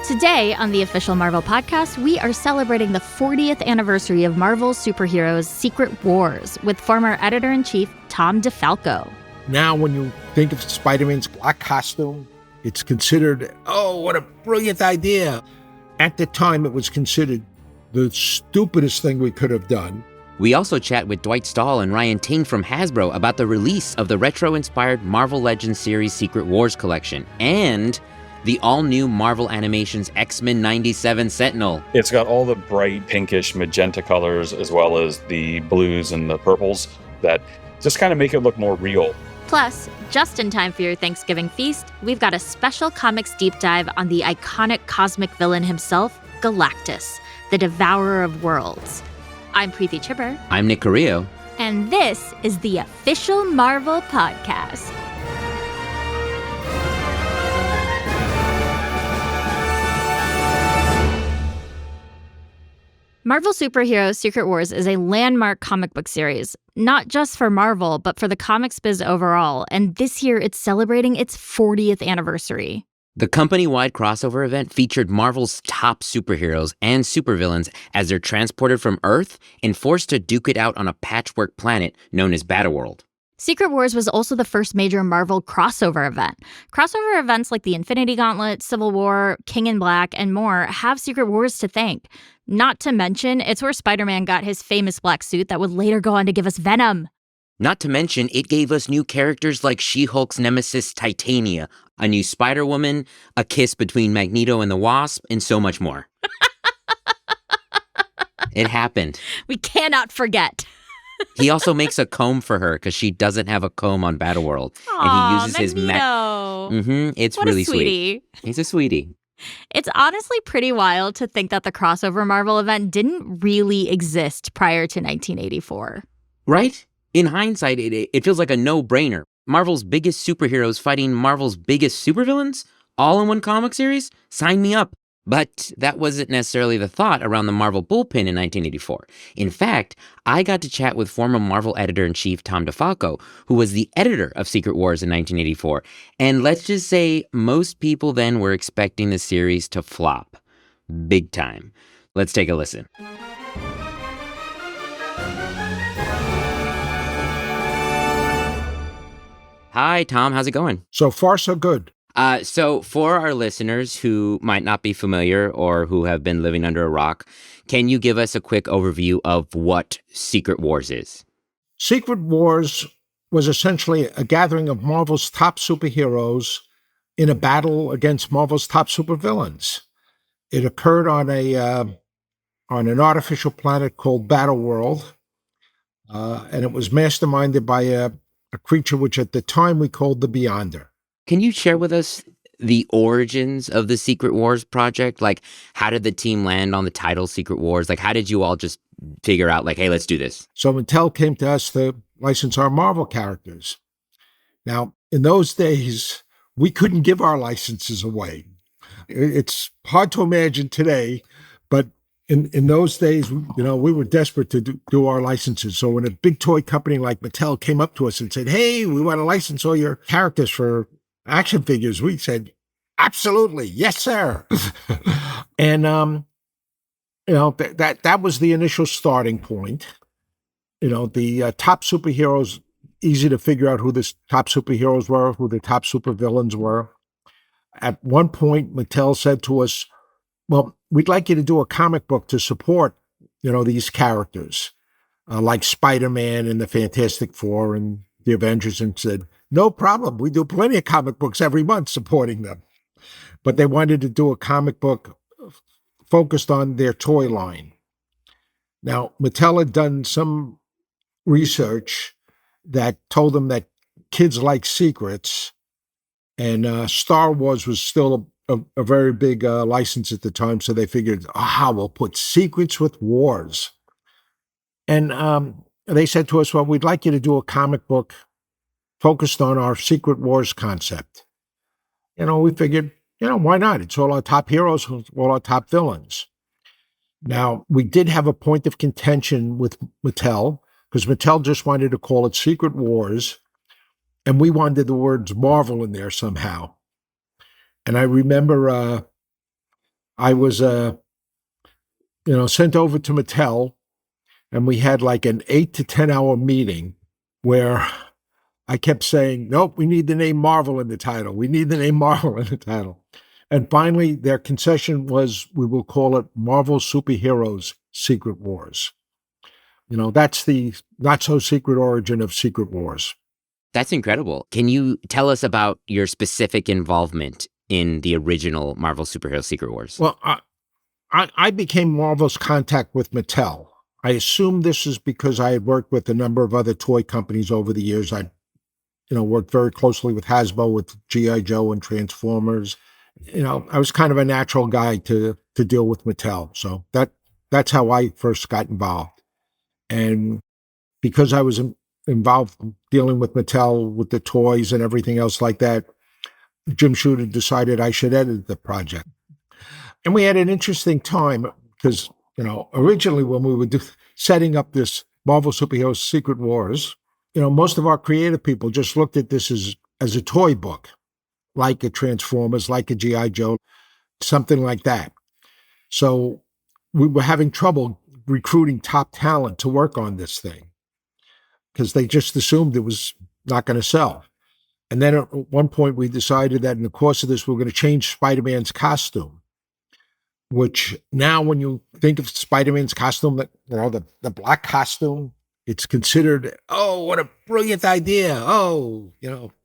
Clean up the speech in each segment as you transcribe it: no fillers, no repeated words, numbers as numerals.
Today on the official Marvel podcast, we are celebrating the 40th anniversary of Marvel's superheroes' Secret Wars with former editor-in-chief Tom DeFalco. Now, when you think of Spider-Man's black costume, it's considered, oh, what a brilliant idea. At the time, it was considered the stupidest thing we could have done. We also chat with Dwight Stahl and Ryan Ting from Hasbro about the release of the retro-inspired Marvel Legends series Secret Wars collection and the all-new Marvel Animations X-Men 97 Sentinel. It's got all the bright pinkish magenta colors as well as the blues and the purples that just kind of make it look more real. Plus, just in time for your Thanksgiving feast, we've got a special comics deep dive on the iconic cosmic villain himself, Galactus, the Devourer of Worlds. I'm Preeti Chibber. I'm Nick Carrillo. And this is the official Marvel podcast. Marvel Superheroes Secret Wars is a landmark comic book series, not just for Marvel, but for the comics biz overall, and this year it's celebrating its 40th anniversary. The company-wide crossover event featured Marvel's top superheroes and supervillains as they're transported from Earth and forced to duke it out on a patchwork planet known as Battleworld. Secret Wars was also the first major Marvel crossover event. Crossover events like the Infinity Gauntlet, Civil War, King in Black, and more have Secret Wars to thank. Not to mention, it's where Spider-Man got his famous black suit that would later go on to give us Venom. Not to mention, it gave us new characters like She-Hulk's nemesis Titania, a new Spider-Woman, a kiss between Magneto and the Wasp, and so much more. It happened. We cannot forget. He also makes a comb for her because she doesn't have a comb on Battleworld. And he uses Magneto. his It's what really a sweetie. sweet. He's a sweetie. It's honestly pretty wild to think that the crossover Marvel event didn't really exist prior to 1984. Right? In hindsight, it feels like a no-brainer. Marvel's biggest superheroes fighting Marvel's biggest supervillains? All in one comic series? Sign me up. But that wasn't necessarily the thought around the Marvel bullpen in 1984. In fact, I got to chat with former Marvel editor-in-chief Tom DeFalco, who was the editor of Secret Wars in 1984. And let's just say most people then were expecting the series to flop. Big time. Let's take a listen. Hi, Tom. How's it going? So far, so good. So for our listeners who might not be familiar or who have been living under a rock, can you give us a quick overview of what Secret Wars is? Secret Wars was essentially a gathering of Marvel's top superheroes in a battle against Marvel's top supervillains. It occurred on an artificial planet called Battleworld, and it was masterminded by a creature which at the time we called the Beyonder. Can you share with us the origins of the Secret Wars project? Like, how did the team land on the title Secret Wars? Like, how did you all just figure out, like, hey, let's do this? So Mattel came to us to license our Marvel characters. Now, in those days, we couldn't give our licenses away. It's hard to imagine today, but in those days, we were desperate to do our licenses. So when a big toy company like Mattel came up to us and said, hey, we want to license all your characters for action figures, we said, absolutely, yes, sir. And, that was the initial starting point. The top superheroes, easy to figure out who the top superheroes were, who the top supervillains were. At one point, Mattel said to us, well, we'd like you to do a comic book to support, these characters, like Spider-Man and the Fantastic Four and the Avengers, and said, no problem. We do plenty of comic books every month supporting them. But they wanted to do a comic book focused on their toy line. Now, Mattel had done some research that told them that kids like secrets, and Star Wars was still a very big license at the time, so they figured, we'll put secrets with wars. And they said to us, well, we'd like you to do a comic book focused on our Secret Wars concept. We figured, why not? It's all our top heroes, all our top villains. Now, we did have a point of contention with Mattel, because Mattel just wanted to call it Secret Wars, and we wanted the words Marvel in there somehow. And I remember I was, sent over to Mattel, and we had like an 8 to 10 hour meeting where I kept saying, nope, we need the name Marvel in the title. We need the name Marvel in the title. And finally, their concession was we will call it Marvel Superheroes Secret Wars. That's the not so secret origin of Secret Wars. That's incredible. Can you tell us about your specific involvement in the original Marvel Superhero Secret Wars? Well, I became Marvel's contact with Mattel. I assume this is because I had worked with a number of other toy companies over the years. I worked very closely with Hasbro, with G.I. Joe and Transformers. I was kind of a natural guy to deal with Mattel. So that's how I first got involved. And because I was involved dealing with Mattel, with the toys and everything else like that, Jim Shooter decided I should edit the project. And we had an interesting time because, originally when we were setting up this Marvel Superheroes Secret Wars, most of our creative people just looked at this as a toy book, like a Transformers, like a G.I. Joe, something like that. So we were having trouble recruiting top talent to work on this thing because they just assumed it was not going to sell. And then at one point we decided that in the course of this, we're going to change Spider-Man's costume, which now when you think of Spider-Man's costume, the black costume, it's considered, oh, what a brilliant idea. Oh,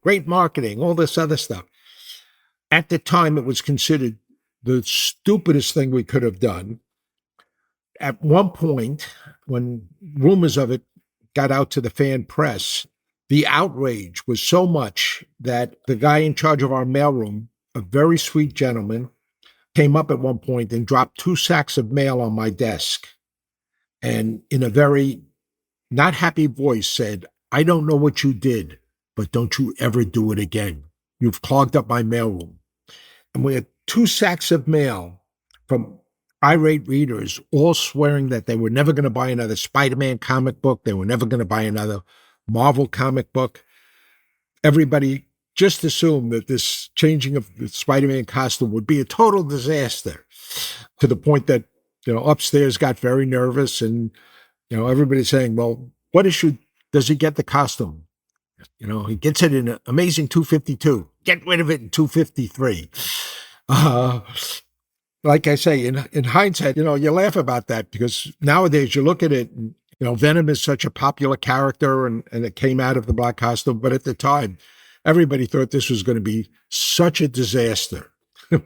great marketing, all this other stuff. At the time, it was considered the stupidest thing we could have done. At one point, when rumors of it got out to the fan press, the outrage was so much that the guy in charge of our mailroom, a very sweet gentleman, came up at one point and dropped 2 sacks of mail on my desk. And in a very not happy voice said, I don't know what you did, but don't you ever do it again. You've clogged up my mailroom. And we had 2 sacks of mail from irate readers, all swearing that they were never going to buy another Spider-Man comic book. They were never going to buy another Marvel comic book. Everybody just assumed that this changing of the Spider-Man costume would be a total disaster, to the point that, upstairs got very nervous and, everybody's saying, well, what issue does he get the costume? He gets it in Amazing 252. Get rid of it in 253. Like I say, in hindsight, you laugh about that because nowadays you look at it and, Venom is such a popular character and it came out of the black costume. But at the time, everybody thought this was going to be such a disaster.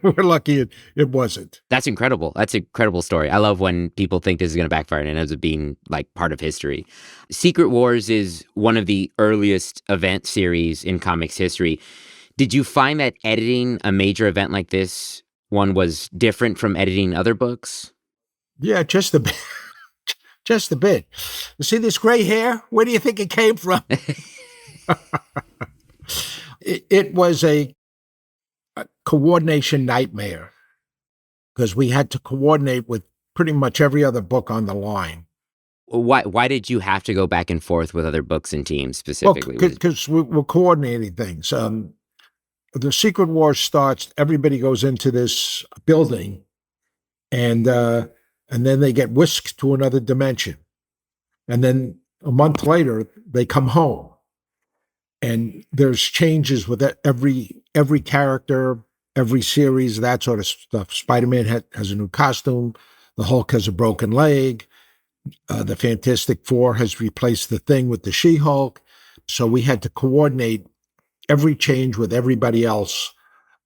We're lucky it wasn't. That's incredible. That's an incredible story. I love when people think this is going to backfire and it ends up being like part of history. Secret Wars is one of the earliest event series in comics history. Did you find that editing a major event like this one was different from editing other books? Yeah, just a bit. Just a bit. You see this gray hair? Where do you think it came from? It was a coordination nightmare because we had to coordinate with pretty much every other book on the line. Why did you have to go back and forth with other books and teams specifically? Because we're coordinating things. The Secret Wars starts, everybody goes into this building and then they get whisked to another dimension. And then a month later, they come home. And there's changes with every character, every series, that sort of stuff. Spider-Man has a new costume. The Hulk has a broken leg. The Fantastic Four has replaced the Thing with the She-Hulk. So we had to coordinate every change with everybody else.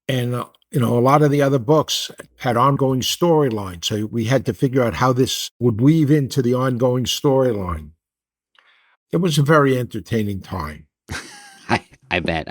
And, a lot of the other books had ongoing storylines. So we had to figure out how this would weave into the ongoing storyline. It was a very entertaining time. I bet.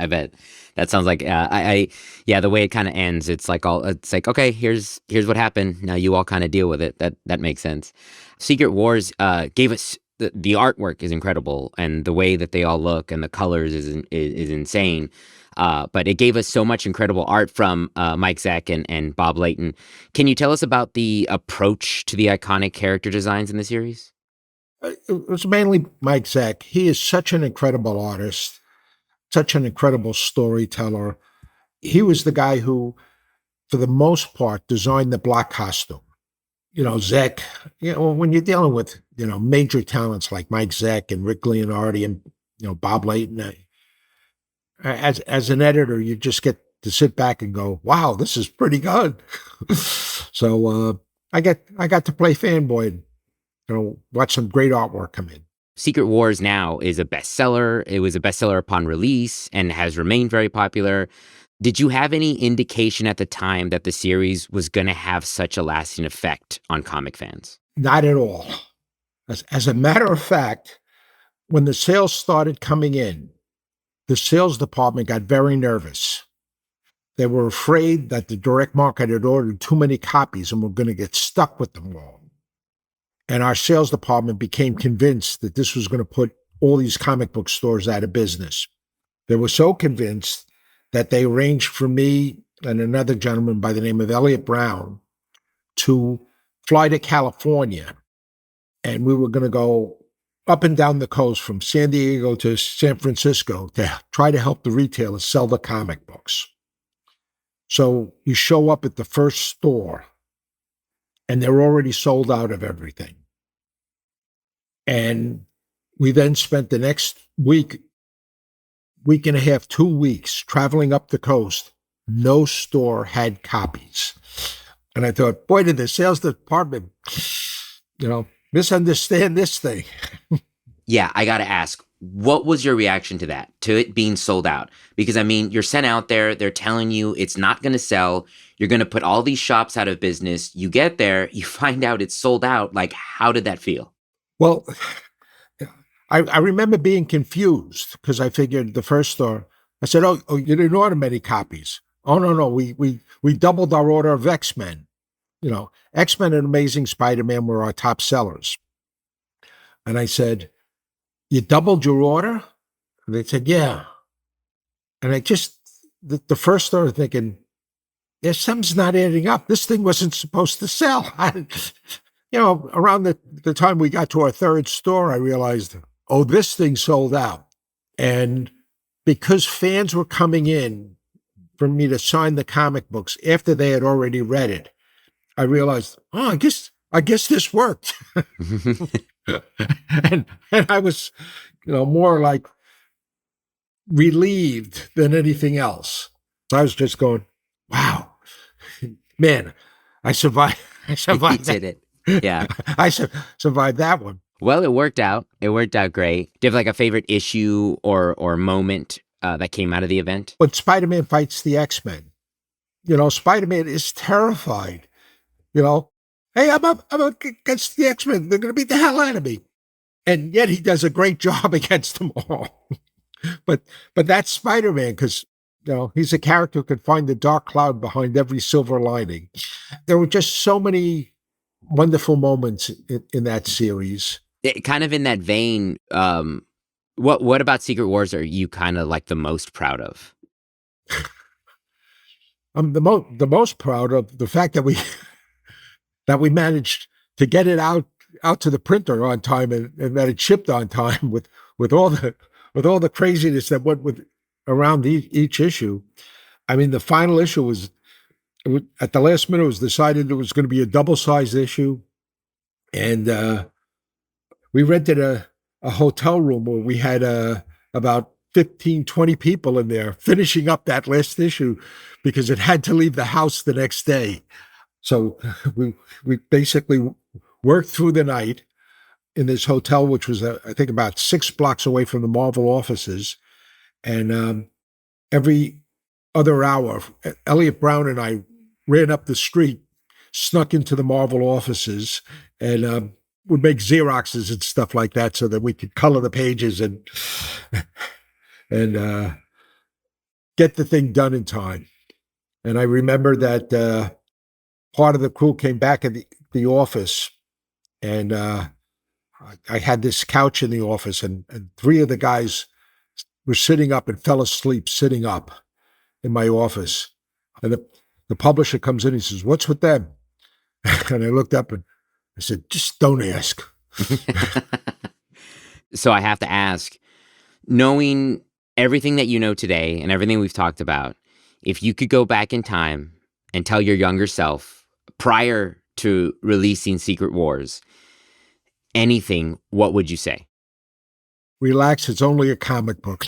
That sounds like the way it kind of ends. It's like okay, here's what happened. Now you all kind of deal with it. That makes sense. Secret Wars gave us the artwork is incredible, and the way that they all look and the colors is insane. But it gave us so much incredible art from Mike Zeck and Bob Layton. Can you tell us about the approach to the iconic character designs in the series? It was mainly Mike Zeck. He is such an incredible artist, such an incredible storyteller. He was the guy who for the most part, designed the black costume. Zek, when you're dealing with, major talents like Mike Zek and Rick Leonardi and, Bob Layton, as an editor, you just get to sit back and go, wow, this is pretty good. So I got to play fanboy and, watch some great artwork come in. Secret Wars now is a bestseller. It was a bestseller upon release and has remained very popular. Did you have any indication at the time that the series was going to have such a lasting effect on comic fans? Not at all. As a matter of fact, when the sales started coming in, the sales department got very nervous. They were afraid that the direct market had ordered too many copies and were going to get stuck with them all. And our sales department became convinced that this was going to put all these comic book stores out of business. They were so convinced that they arranged for me and another gentleman by the name of Elliot Brown to fly to California. And we were going to go up and down the coast from San Diego to San Francisco to try to help the retailers sell the comic books. So you show up at the first store, and they're already sold out of everything. And we then spent the next week and a half, 2 weeks traveling up the coast. No store had copies. And I thought, boy, did the sales department, misunderstand this thing. Yeah, I got to ask, what was your reaction to that, to it being sold out? Because, you're sent out there, they're telling you it's not going to sell. You're going to put all these shops out of business. You get there, you find out it's sold out. Like, how did that feel? Well, I remember being confused because I figured the first store, I said, oh, you didn't order many copies. Oh, no, we doubled our order of X-Men. X-Men and Amazing Spider-Man were our top sellers. And I said, you doubled your order? And they said, yeah. And I just, the first started thinking, yeah, something's not adding up. This thing wasn't supposed to sell. Around the time we got to our third store, I realized, oh, this thing sold out. And because fans were coming in for me to sign the comic books after they had already read it, I realized, oh, I guess this worked. and I was, more like relieved than anything else. So I was just going, wow, man, I survived. I survived. You did it. Yeah. I survived that one. Well, it worked out. It worked out great. Do you have like a favorite issue or moment that came out of the event? When Spider-Man fights the X-Men, Spider-Man is terrified. Hey, I'm up against the X-Men. They're going to beat the hell out of me. And yet he does a great job against them all. But that's Spider-Man because, he's a character who could find the dark cloud behind every silver lining. There were just so many wonderful moments in that series. Kind of in that vein, what about Secret Wars are you kind of like the most proud of? I'm the most proud of the fact that we managed to get it out to the printer on time and that it shipped on time with all the craziness that went with around each issue. The final issue was at the last minute. It was decided it was going to be a double-sized issue, and we rented a hotel room where we had about 15, 20 people in there finishing up that last issue because it had to leave the house the next day. So we basically worked through the night in this hotel, which was, I think, about 6 blocks away from the Marvel offices. And every other hour, Elliot Brown and I ran up the street, snuck into the Marvel offices, and would make Xeroxes and stuff like that so that we could color the pages and get the thing done in time. And I remember that part of the crew came back in the office, and I had this couch in the office, and 3 of the guys were sitting up and fell asleep sitting up in my office. And the publisher comes in, he says, "What's with them?" And I looked up and I said, "Just don't ask." So I have to ask, knowing everything that you know today and everything we've talked about, if you could go back in time and tell your younger self prior to releasing Secret Wars anything, what would you say? Relax, it's only a comic book.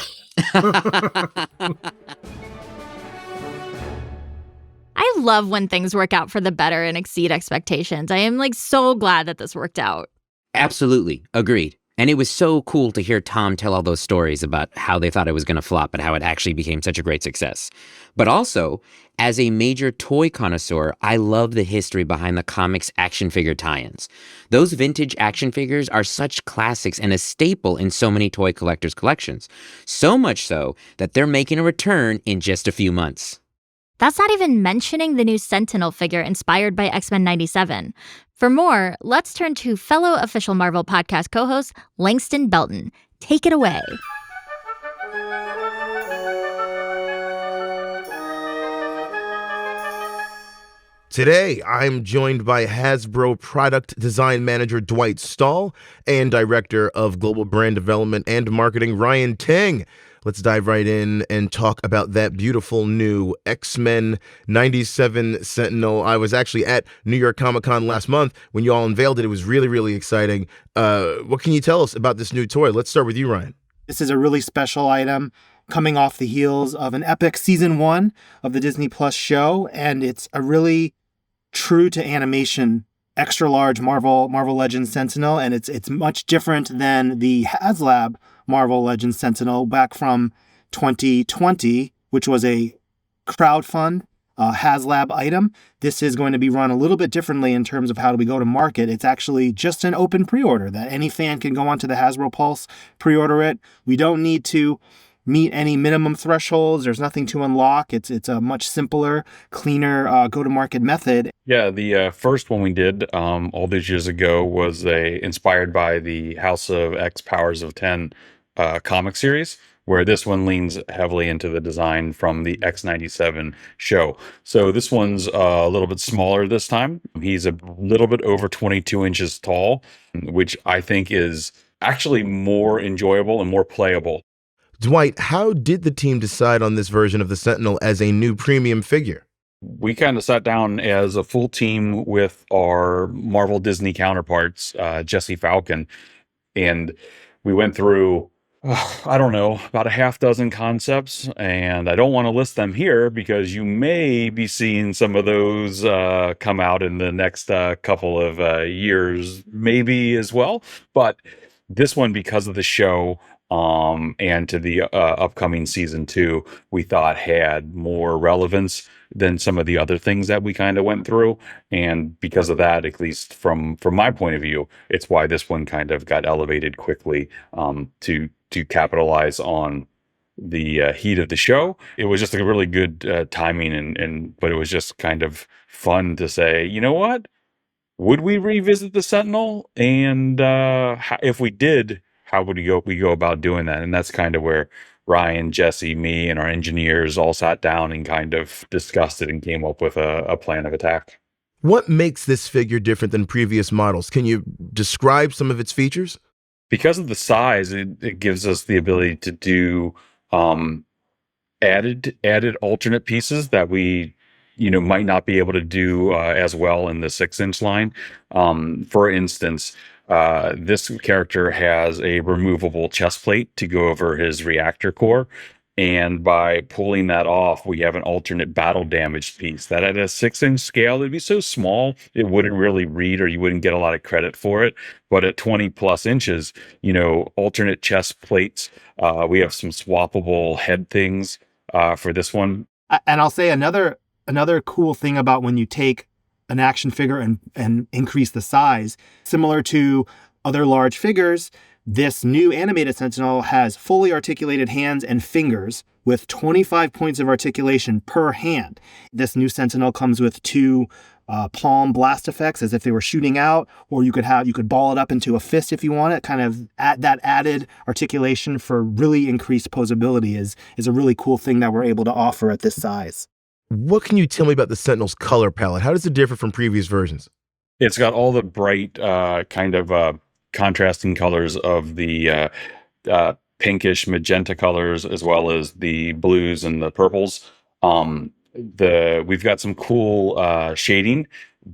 I love when things work out for the better and exceed expectations. I am so glad that this worked out. Absolutely. Agreed. And it was so cool to hear Tom tell all those stories about how they thought it was going to flop and how it actually became such a great success. But also, as a major toy connoisseur, I love the history behind the comics action figure tie-ins. Those vintage action figures are such classics and a staple in so many toy collectors' collections. So much so that they're making a return in just a few months. That's not even mentioning the new Sentinel figure inspired by X-Men 97. For more, let's turn to fellow official Marvel podcast co-host Langston Belton. Take it away. Today, I'm joined by Hasbro Product Design Manager Dwight Stahl and Director of Global Brand Development and Marketing Ryan Ting. Let's dive right in and talk about that beautiful new X-Men 97 Sentinel. I was actually at New York Comic Con last month when you all unveiled it. It was really, really exciting. What can you tell us about this new toy? Let's start with you, Ryan. This is a really special item coming off the heels of an epic season 1 of the Disney Plus show, and it's a really true to animation extra large Marvel Legends Sentinel, and it's much different than the HasLab Marvel Legends Sentinel back from 2020, which was a crowdfund HasLab item. This is going to be run a little bit differently in terms of how do we go to market. It's actually just an open pre-order that any fan can go onto the Hasbro Pulse, pre-order it. We don't need to meet any minimum thresholds. There's nothing to unlock. It's a much simpler, cleaner go-to-market method. Yeah, the first one we did all these years ago was inspired by the House of X Powers of 10 comic series, where this one leans heavily into the design from the X97 show. So this one's a little bit smaller this time. He's a little bit over 22 inches tall, which I think is actually more enjoyable and more playable. Dwight, how did the team decide on this version of the Sentinel as a new premium figure? We kind of sat down as a full team with our Marvel Disney counterparts, Jesse Falcon, and we went through, I don't know, about a half dozen concepts, and I don't want to list them here because you may be seeing some of those come out in the next couple of years, maybe as well. But this one, because of the show, and to the upcoming season 2, we thought had more relevance than some of the other things that we kind of went through. And because of that, at least from my point of view, it's why this one kind of got elevated quickly to capitalize on the heat of the show. It was just a really good timing, but it was just kind of fun to say, you know what? Would we revisit the Sentinel? And if we did, how would we go about doing that? And that's kind of where Ryan, Jesse, me, and our engineers all sat down and kind of discussed it and came up with a plan of attack. What makes this figure different than previous models? Can you describe some of its features? Because of the size, it gives us the ability to do added alternate pieces that we might not be able to do as well in the 6-inch line. For instance, this character has a removable chest plate to go over his reactor core. And by pulling that off, we have an alternate battle damaged piece that at a 6-inch scale, it'd be so small, it wouldn't really read or you wouldn't get a lot of credit for it. But at 20 plus inches, alternate chest plates. We have some swappable head things for this one. And I'll say another cool thing about when you take an action figure and increase the size, similar to other large figures, this new animated Sentinel has fully articulated hands and fingers with 25 points of articulation per hand. This new Sentinel comes with 2 palm blast effects as if they were shooting out, or you could ball it up into a fist if you want it. Kind of that added articulation for really increased posability is a really cool thing that we're able to offer at this size. What can you tell me about the Sentinel's color palette? How does it differ from previous versions? It's got all the bright kind of contrasting colors of the pinkish magenta colors, as well as the blues and the purples. we've got some cool shading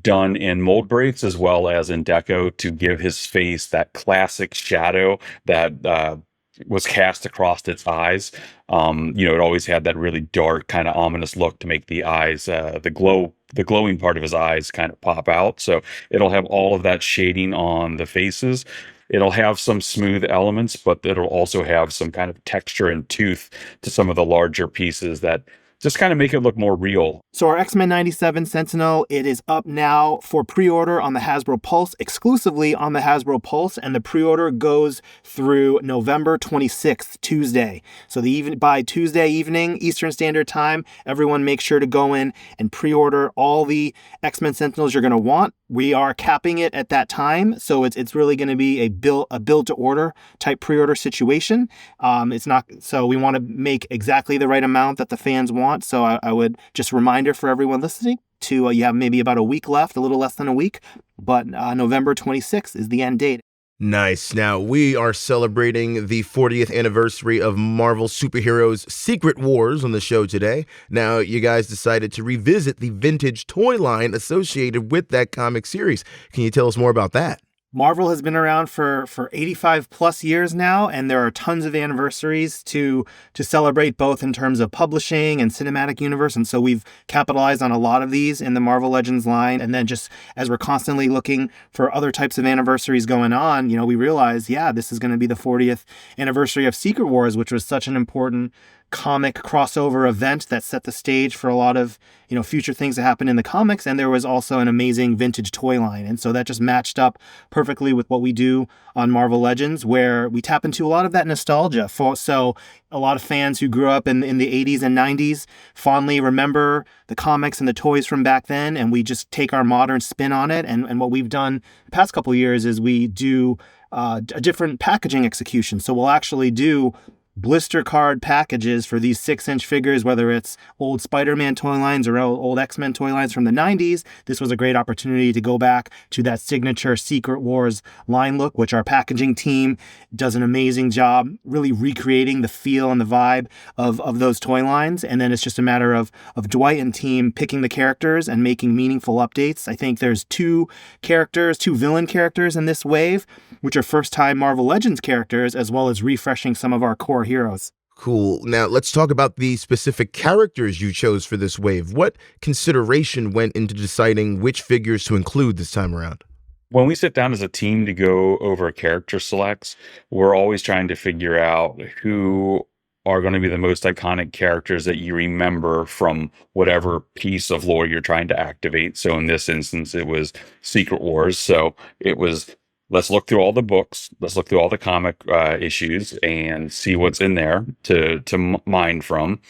done in mold breaks as well as in deco to give his face that classic shadow that was cast across its eyes. It always had that really dark, kind of ominous look to make the eyes, the glowing part of his eyes kind of pop out. So it'll have all of that shading on the faces. It'll have some smooth elements, but it'll also have some kind of texture and tooth to some of the larger pieces that just kind of make it look more real. So our X-Men 97 Sentinel, it is up now for pre-order on the Hasbro Pulse, exclusively on the Hasbro Pulse, and the pre-order goes through November 26th, Tuesday. So by Tuesday evening, Eastern Standard Time, everyone make sure to go in and pre-order all the X-Men Sentinels you're going to want. We are capping it at that time, so it's really going to be a build to order type pre-order situation. It's not so we want to make exactly the right amount that the fans want. So I would just reminder for everyone listening to you have maybe about a week left, a little less than a week, but November 26th is the end date. Nice. Now, we are celebrating the 40th anniversary of Marvel Superheroes Secret Wars on the show today. Now, you guys decided to revisit the vintage toy line associated with that comic series. Can you tell us more about that? Marvel has been around for 85 plus years now, and there are tons of anniversaries to celebrate, both in terms of publishing and cinematic universe. And so we've capitalized on a lot of these in the Marvel Legends line. And then just as we're constantly looking for other types of anniversaries going on, we realize, this is going to be the 40th anniversary of Secret Wars, which was such an important comic crossover event that set the stage for a lot of future things that happen in the comics. And there was also an amazing vintage toy line, and so that just matched up perfectly with what we do on Marvel Legends, where we tap into a lot of that nostalgia. So a lot of fans who grew up in the 80s and 90s fondly remember the comics and the toys from back then, and we just take our modern spin on it. And what we've done the past couple of years is we do a different packaging execution. So we'll actually do blister card packages for these 6-inch figures, whether it's old Spider-Man toy lines or old X-Men toy lines from the 90s. This was a great opportunity to go back to that signature Secret Wars line look, which our packaging team does an amazing job really recreating the feel and the vibe of those toy lines. And then it's just a matter of Dwight and team picking the characters and making meaningful updates. I think there's two villain characters in this wave, which are first-time Marvel Legends characters, as well as refreshing some of our core heroes. Cool. Now, let's talk about the specific characters you chose for this wave. What consideration went into deciding which figures to include this time around? When we sit down as a team to go over character selects, we're always trying to figure out who are going to be the most iconic characters that you remember from whatever piece of lore you're trying to activate. So in this instance, it was Secret Wars. So it was, let's look through all the books, let's look through all the comic issues and see what's in there to mine from.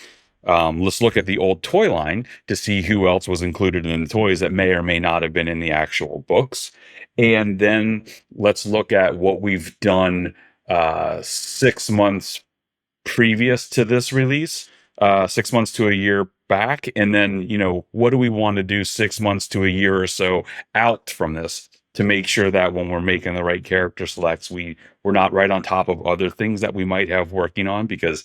Let's look at the old toy line to see who else was included in the toys that may or may not have been in the actual books. And then let's look at what we've done 6 months previous to this release, 6 months to a year back. And then, what do we want to do 6 months to a year or so out from this to make sure that when we're making the right character selects, we're not right on top of other things that we might have working on, because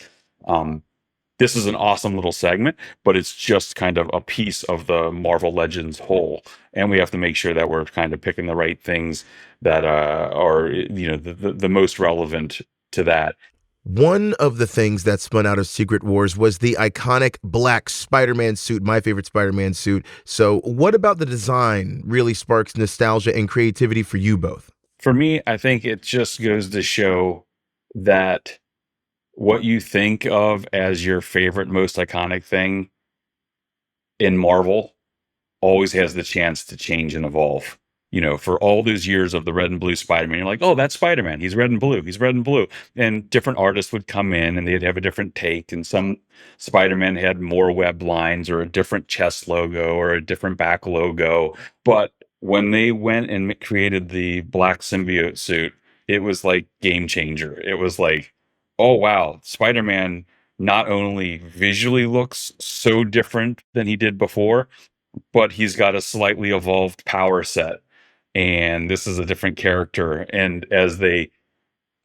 this is an awesome little segment, but it's just kind of a piece of the Marvel Legends whole. And we have to make sure that we're kind of picking the right things that are, the most relevant to that. One of the things that spun out of Secret Wars was the iconic black Spider-Man suit, my favorite Spider-Man suit. So what about the design really sparks nostalgia and creativity for you both? For me, I think it just goes to show that what you think of as your favorite, most iconic thing in Marvel always has the chance to change and evolve. For all those years of the red and blue Spider-Man, you're like, oh, that's Spider-Man. He's red and blue. He's red and blue. And different artists would come in and they'd have a different take. And some Spider-Man had more web lines or a different chest logo or a different back logo. But when they went and created the black symbiote suit, it was like game changer. It was like, oh, wow, Spider-Man not only visually looks so different than he did before, but he's got a slightly evolved power set. And this is a different character. And as they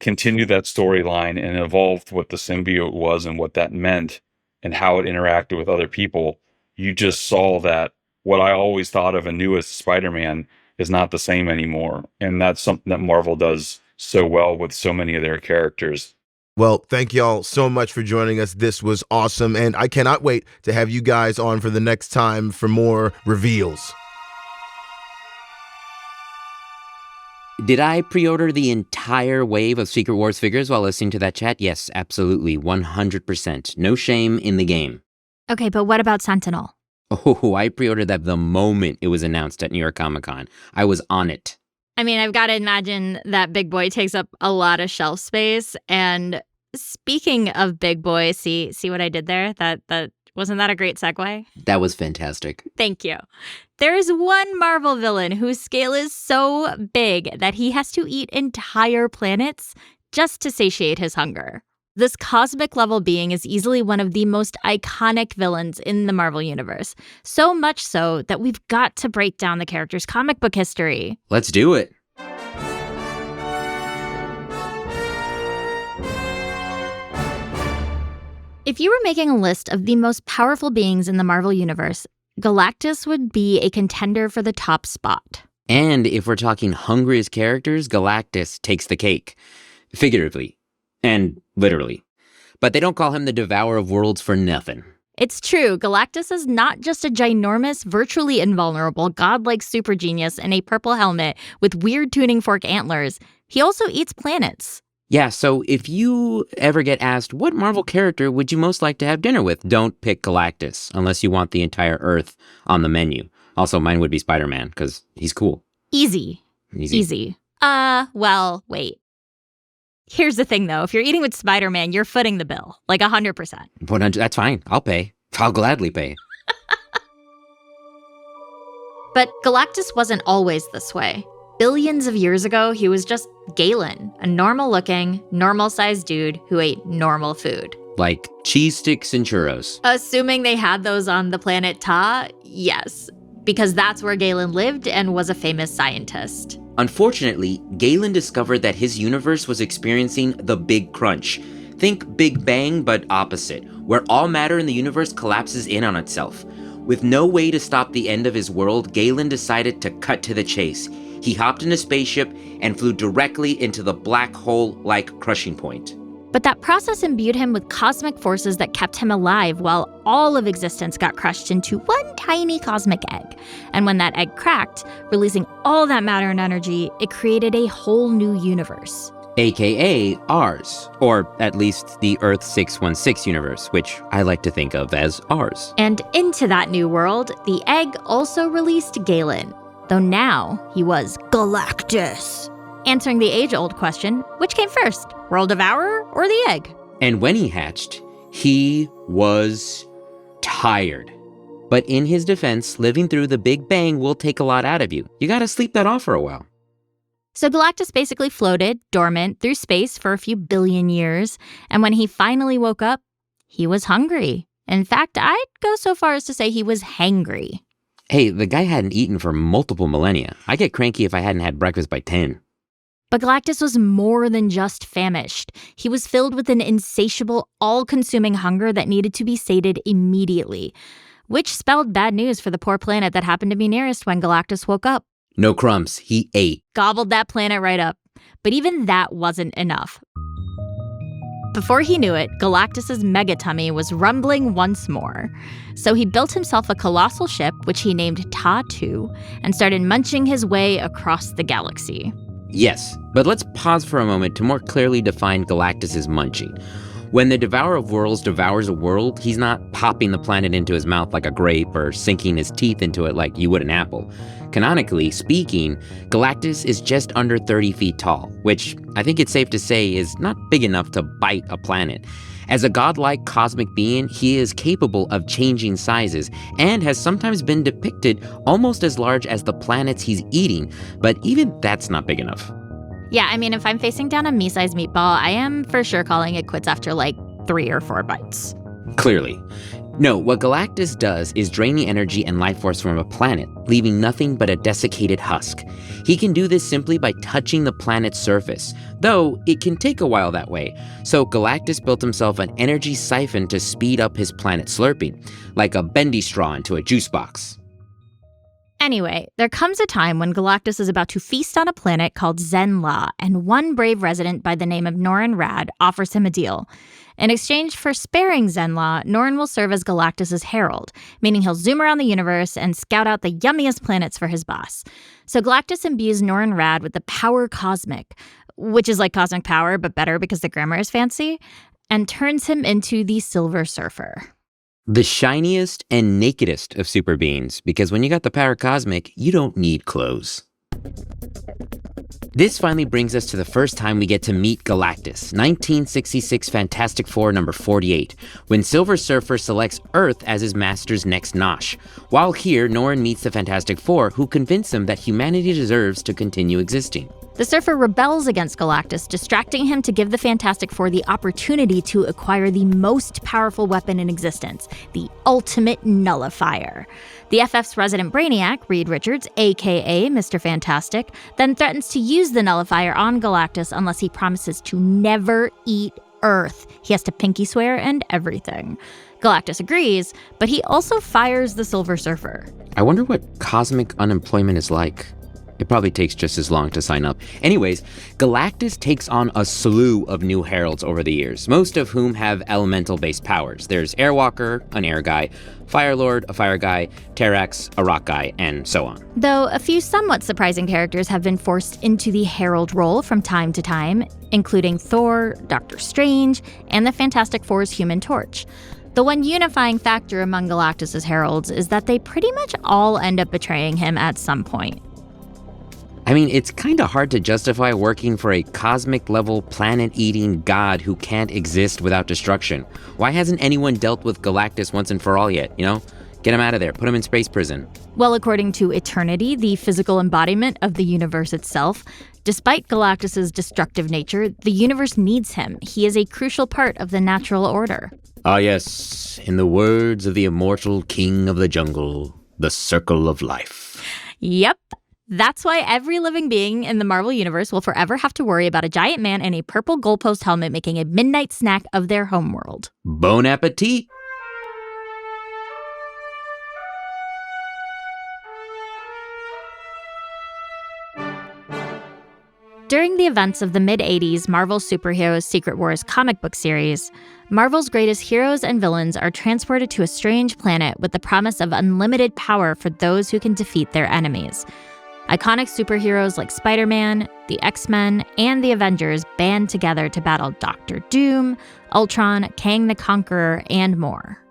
continued that storyline and evolved what the symbiote was and what that meant and how it interacted with other people, you just saw that what I always thought of a newest Spider-Man is not the same anymore. And that's something that Marvel does so well with so many of their characters. Well, thank y'all so much for joining us. This was awesome, and I cannot wait to have you guys on for the next time for more reveals. Did I pre-order the entire wave of Secret Wars figures while listening to that chat? Yes, absolutely, 100%. No shame in the game. Okay, but what about Sentinel? Oh, I pre-ordered that the moment it was announced at New York Comic Con. I was on it. I mean, I've got to imagine that big boy takes up a lot of shelf space. And speaking of big boy, see what I did there? That wasn't that a great segue? That was fantastic. Thank you. There is one Marvel villain whose scale is so big that he has to eat entire planets just to satiate his hunger. This cosmic level being is easily one of the most iconic villains in the Marvel Universe. So much so that we've got to break down the character's comic book history. Let's do it. If you were making a list of the most powerful beings in the Marvel Universe, Galactus would be a contender for the top spot. And if we're talking hungriest characters, Galactus takes the cake. Figuratively. And literally. But they don't call him the Devourer of Worlds for nothing. It's true, Galactus is not just a ginormous, virtually invulnerable, godlike super genius in a purple helmet with weird tuning fork antlers. He also eats planets. Yeah, so if you ever get asked, what Marvel character would you most like to have dinner with? Don't pick Galactus, unless you want the entire Earth on the menu. Also, mine would be Spider-Man, because he's cool. Easy. Well, wait. Here's the thing, though. If you're eating with Spider-Man, you're footing the bill. Like 100%. 100, that's fine. I'll pay. I'll gladly pay. But Galactus wasn't always this way. Billions of years ago, he was just Galen, a normal-looking, normal-sized dude who ate normal food. Like cheese sticks and churros. Assuming they had those on the planet Ta, yes. Because that's where Galen lived and was a famous scientist. Unfortunately, Galen discovered that his universe was experiencing the Big Crunch. Think Big Bang, but opposite, where all matter in the universe collapses in on itself. With no way to stop the end of his world, Galen decided to cut to the chase. He hopped in a spaceship and flew directly into the black hole-like crushing point. But that process imbued him with cosmic forces that kept him alive while all of existence got crushed into one tiny cosmic egg. And when that egg cracked, releasing all that matter and energy, it created a whole new universe. AKA ours, or at least the Earth 616 universe, which I like to think of as ours. And into that new world, the egg also released Galen, though now he was Galactus. Answering the age-old question, which came first, World Devourer or the egg? And when he hatched, he was tired. But in his defense, living through the Big Bang will take a lot out of you. You gotta sleep that off for a while. So Galactus basically floated, dormant, through space for a few billion years, and when he finally woke up, he was hungry. In fact, I'd go so far as to say he was hangry. Hey, the guy hadn't eaten for multiple millennia. I get cranky if I hadn't had breakfast by 10. But Galactus was more than just famished. He was filled with an insatiable, all-consuming hunger that needed to be sated immediately, which spelled bad news for the poor planet that happened to be nearest when Galactus woke up. No crumbs, he ate. Gobbled that planet right up. But even that wasn't enough. Before he knew it, Galactus's megatummy was rumbling once more. So he built himself a colossal ship, which he named Ta-2, and started munching his way across the galaxy. Yes, but let's pause for a moment to more clearly define Galactus's munching. When the Devourer of Worlds devours a world, he's not popping the planet into his mouth like a grape or sinking his teeth into it like you would an apple. Canonically speaking, Galactus is just under 30 feet tall, which I think it's safe to say is not big enough to bite a planet. As a godlike cosmic being, he is capable of changing sizes and has sometimes been depicted almost as large as the planets he's eating, but even that's not big enough. Yeah, I mean, if I'm facing down a me-sized meatball, I am for sure calling it quits after like 3 or 4 bites. Clearly. No, what Galactus does is drain the energy and life force from a planet, leaving nothing but a desiccated husk. He can do this simply by touching the planet's surface, though it can take a while that way. So Galactus built himself an energy siphon to speed up his planet slurping, like a bendy straw into a juice box. Anyway, there comes a time when Galactus is about to feast on a planet called Zen-La, and one brave resident by the name of Norrin Radd offers him a deal. In exchange for sparing Zen-La, Norrin will serve as Galactus' herald, meaning he'll zoom around the universe and scout out the yummiest planets for his boss. So Galactus imbues Norrin Radd with the power cosmic, which is like cosmic power, but better because the grammar is fancy, and turns him into the Silver Surfer. The shiniest and nakedest of super beings, because when you got the power cosmic, you don't need clothes. This finally brings us to the first time we get to meet Galactus, 1966 Fantastic Four number 48, when Silver Surfer selects Earth as his master's next nosh. While here, Norrin meets the Fantastic Four, who convince him that humanity deserves to continue existing. The Surfer rebels against Galactus, distracting him to give the Fantastic Four the opportunity to acquire the most powerful weapon in existence, the ultimate nullifier. The FF's resident brainiac, Reed Richards, aka Mr. Fantastic, then threatens to use the nullifier on Galactus unless he promises to never eat Earth. He has to pinky swear and everything. Galactus agrees, but he also fires the Silver Surfer. I wonder what cosmic unemployment is like. It probably takes just as long to sign up. Anyways, Galactus takes on a slew of new heralds over the years, most of whom have elemental-based powers. There's Airwalker, an air guy, Firelord, a fire guy, Terrax, a rock guy, and so on. Though a few somewhat surprising characters have been forced into the herald role from time to time, including Thor, Doctor Strange, and the Fantastic Four's Human Torch. The one unifying factor among Galactus' heralds is that they pretty much all end up betraying him at some point. I mean, it's kinda hard to justify working for a cosmic-level, planet-eating god who can't exist without destruction. Why hasn't anyone dealt with Galactus once and for all yet, you know? Get him out of there, put him in space prison. Well, according to Eternity, the physical embodiment of the universe itself, despite Galactus' destructive nature, the universe needs him. He is a crucial part of the natural order. Ah yes, in the words of the immortal king of the jungle, the circle of life. Yep. That's why every living being in the Marvel Universe will forever have to worry about a giant man in a purple goalpost helmet making a midnight snack of their homeworld. Bon appetit! During the events of the mid-'80s Marvel Superheroes Secret Wars comic book series, Marvel's greatest heroes and villains are transported to a strange planet with the promise of unlimited power for those who can defeat their enemies. Iconic superheroes like Spider-Man, the X-Men, and the Avengers band together to battle Doctor Doom, Ultron, Kang the Conqueror, and more.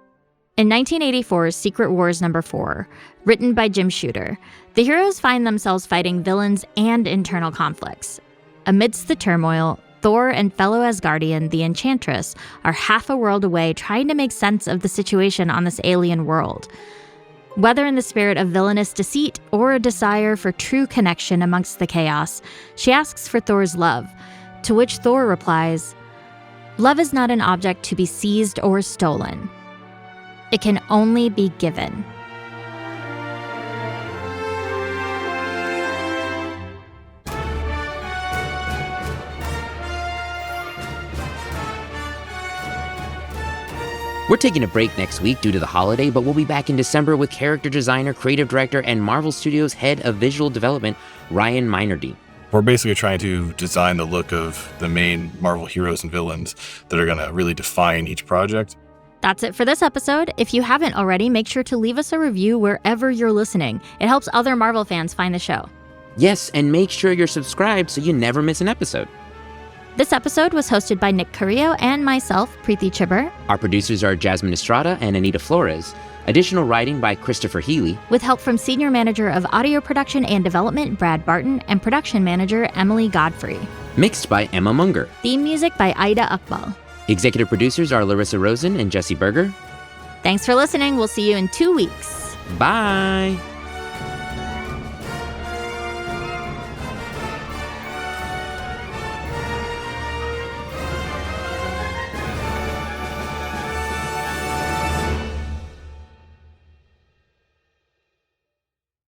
In 1984's Secret Wars number 4, written by Jim Shooter, the heroes find themselves fighting villains and internal conflicts. Amidst the turmoil, Thor and fellow Asgardian, the Enchantress, are half a world away trying to make sense of the situation on this alien world. Whether in the spirit of villainous deceit or a desire for true connection amongst the chaos, she asks for Thor's love, to which Thor replies, "Love is not an object to be seized or stolen. It can only be given." We're taking a break next week due to the holiday, but we'll be back in December with character designer, creative director, and Marvel Studios head of visual development, Ryan Meinerdy. We're basically trying to design the look of the main Marvel heroes and villains that are going to really define each project. That's it for this episode. If you haven't already, make sure to leave us a review wherever you're listening. It helps other Marvel fans find the show. Yes, and make sure you're subscribed so you never miss an episode. This episode was hosted by Nick Carrillo and myself, Preeti Chibber, Our producers are Jasmine Estrada and Anita Flores. Additional writing by Christopher Healy. with help from Senior Manager of Audio Production and Development, Brad Barton, and Production Manager, Emily Godfrey. Mixed by Emma Munger. Theme music by Ida Akbal. Executive producers are Larissa Rosen and Jesse Berger. Thanks for listening. We'll see you in 2 weeks. Bye!